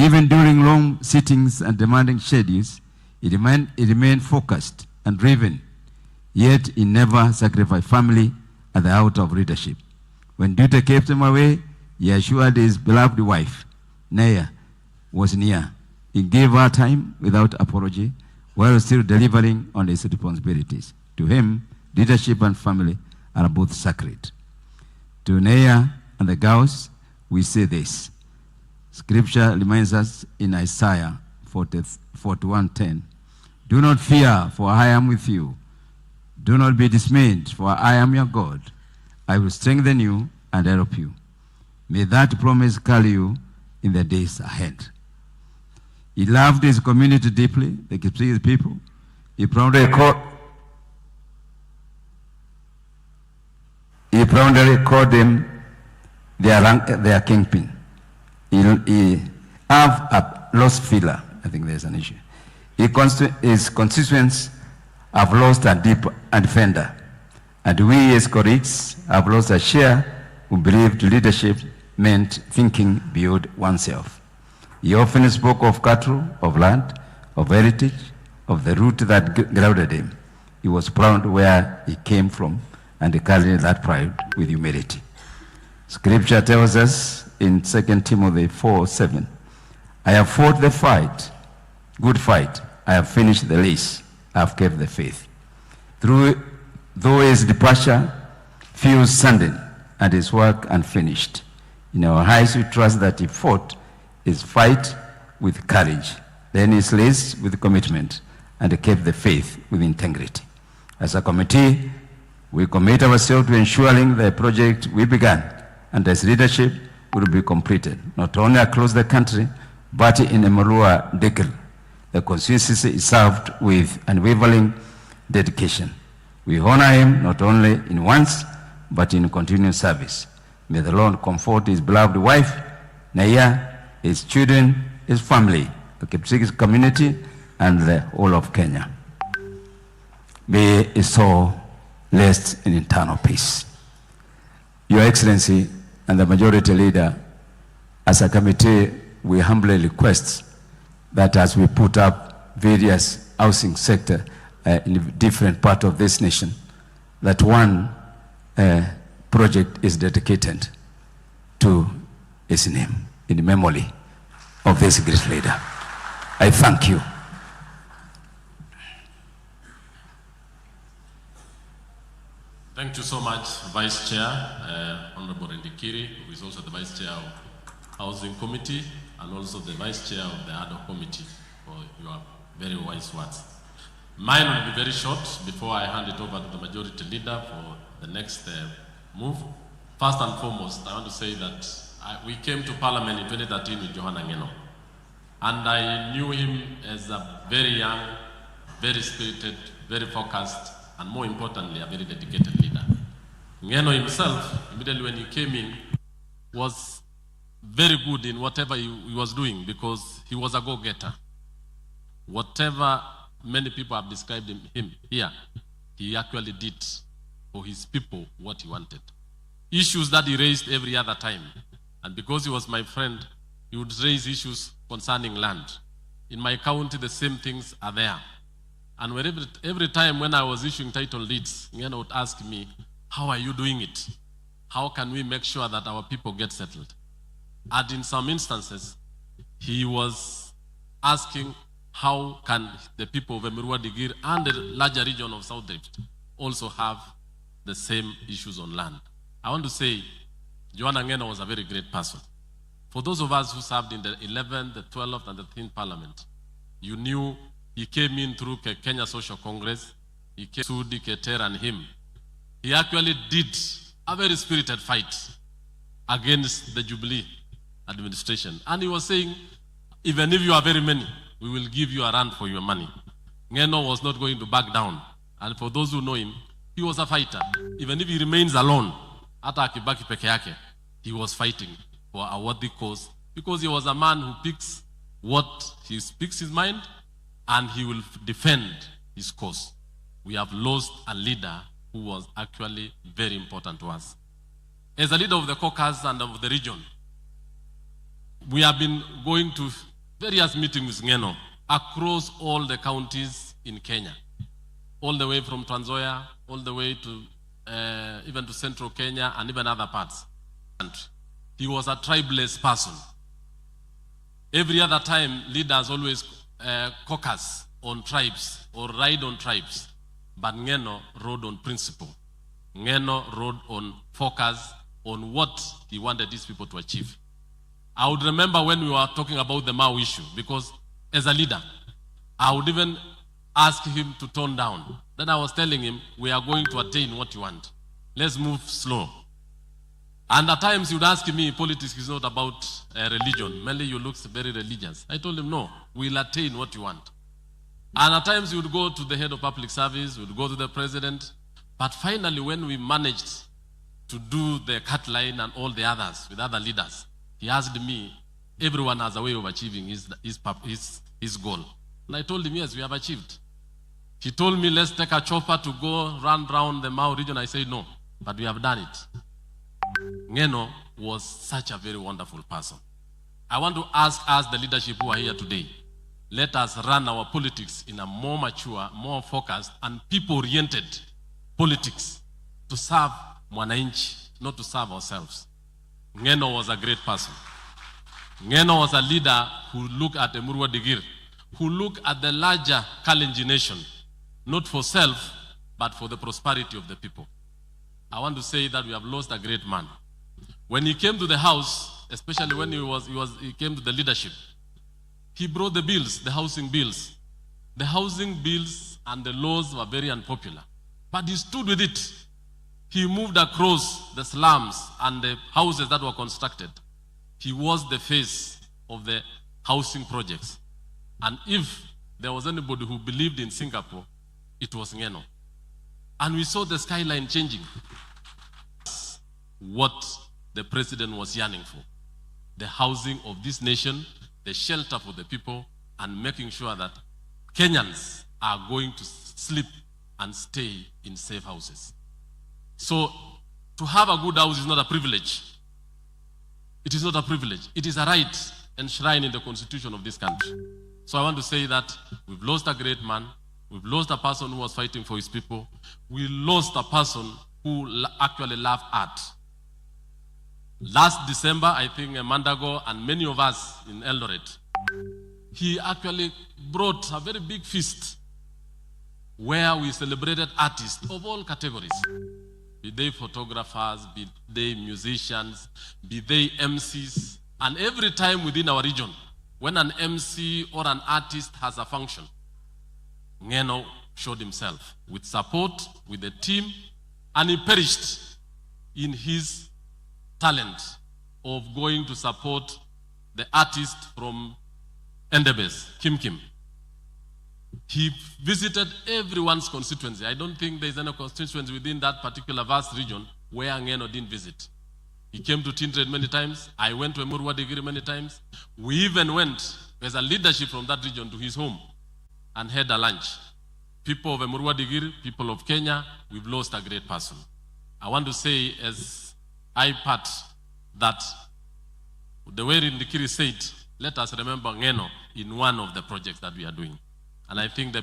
Even during long sittings and demanding schedules, he remained focused and driven, yet he never sacrificed family at the heart of leadership. When duty kept him away, he assured his beloved wife, Naya, was near. He gave her time without apology, while still delivering on his responsibilities. To him, leadership and family are both sacred. To Naya and the girls, we say this. Scripture reminds us in Isaiah 41:10, do not fear, for I am with you. Do not be dismayed, for I am your God. I will strengthen you and help you. May that promise carry you in the days ahead. He loved his community deeply, the Kipsigis people. He proudly called them their kingpin. He have a lost filler. I think there's an issue. His constituents have lost a deep defender. And we as colleagues have lost a share who believed leadership meant thinking beyond oneself. He often spoke of cattle, of land, of heritage, of the root that grounded him. He was proud where he came from and he carried that pride with humility. Scripture tells us in 2 Timothy 4:7, I have fought the fight, good fight. I have finished the race. I have kept the faith. Though his departure feels sudden and his work unfinished, in our eyes we trust that he fought his fight with courage, then his race with commitment, and he kept the faith with integrity. As a committee, we commit ourselves to ensuring the project we began and his leadership will be completed, not only across the country, but in Emerua Dekil. The constituency is served with unwavering dedication. We honor him not only in once, but in continuous service. May the Lord comfort his beloved wife, Naya, his children, his family, the Kipsigis community, and the whole of Kenya. May his soul rest in eternal peace. Your Excellency and the Majority Leader, as a committee, we humbly request that as we put up various housing sector in different parts of this nation, that one project is dedicated to his name, in memory of this great leader. I thank you. Thank you so much, Vice Chair, Honorable Ndikiri, who is also the Vice Chair of Housing Committee and also the Vice Chair of the Ad hoc Committee for your very wise words. Mine will be very short before I hand it over to the Majority Leader for the next move. First and foremost, I want to say that we came to Parliament in 2013 with HON and I knew him as a very young, very spirited, very focused, and more importantly, a very dedicated leader. Ngeno himself, immediately when he came in, was very good in whatever he was doing because he was a go-getter. Whatever many people have described him here, he actually did for his people what he wanted. Issues that he raised every other time. And because he was my friend, he would raise issues concerning land. In my county, the same things are there. And every time when I was issuing title deeds, Ngeno would ask me, how are you doing it? How can we make sure that our people get settled? And in some instances, he was asking, how can the people of Emerua Digir and the larger region of South Rift also have the same issues on land? I want to say, Joanna Ngeno was a very great person. For those of us who served in the 11th, the 12th, and the 13th Parliament, you knew he came in through Kenya Social Congress, he came through Keter and him. He actually did a very spirited fight against the Jubilee administration. And he was saying, even if you are very many, we will give you a run for your money. Ngeno was not going to back down. And for those who know him, he was a fighter. Even if he remains alone, hata akibaki peke yake, he was fighting for a worthy cause because he was a man who picks what he speaks his mind and he will defend his cause. We have lost a leader who was actually very important to us. As a leader of the caucus and of the region, we have been going to various meetings with Ngeno across all the counties in Kenya, all the way from Trans Nzoia, all the way to even to central Kenya and even other parts. He was a tribeless person. Every other time, leaders always caucus on tribes or ride on tribes, but Ngeno rode on principle. Ngeno rode on focus on what he wanted these people to achieve. I would remember when we were talking about the Mau issue, because as a leader, I would even ask him to tone down. Then I was telling him, we are going to attain what you want. Let's move slow. And at times he would ask me, politics is not about religion. Mainly you look very religious. I told him, no, we'll attain what you want. And at times he would go to the head of public service, we would go to the president. But finally, when we managed to do the cut line and all the others with other leaders, he asked me, everyone has a way of achieving his goal. And I told him, yes, we have achieved. He told me, let's take a chopper to go run around the Mau region. I said, no, but we have done it. Ngeno was such a very wonderful person. I want to ask us, the leadership who are here today, let us run our politics in a more mature, more focused, and people-oriented politics to serve Mwananchi, not to serve ourselves. Ngeno was a great person. Ngeno was a leader who looked at Emurua Dikirr, who looked at the larger Kalenjin nation, not for self, but for the prosperity of the people. I want to say that we have lost a great man. When he came to the house, especially when he came to the leadership, he brought the bills, the housing bills. The housing bills and the laws were very unpopular, but he stood with it. He moved across the slums and the houses that were constructed. He was the face of the housing projects. And if there was anybody who believed in Singapore, it was Ngeno. And we saw the skyline changing. What the president was yearning for. The housing of this nation, the shelter for the people, and making sure that Kenyans are going to sleep and stay in safe houses. So, to have a good house is not a privilege. It is not a privilege. It is a right enshrined in the constitution of this country. So I want to say that we've lost a great man. We've lost a person who was fighting for his people. We lost a person who actually loved art. Last December, I think Mandago and many of us in Eldoret, he actually brought a very big feast where we celebrated artists of all categories. Be they photographers, be they musicians, be they MCs. And every time within our region, when an MC or an artist has a function, Ngeno showed himself with support, with the team, and he perished in his talent of going to support the artist from Endebess, Kim. He visited everyone's constituency. I don't think there's any constituency within that particular vast region where Ngeno didn't visit. He came to Tindred many times. I went to Emurua Dikirr many times. We even went as a leadership from that region to his home and had a lunch. People of Emurua Dikirr, people of Kenya, we've lost a great person. I want to say, as I part, that the way Ndikiri said, let us remember Ngeno in one of the projects that we are doing. And I think the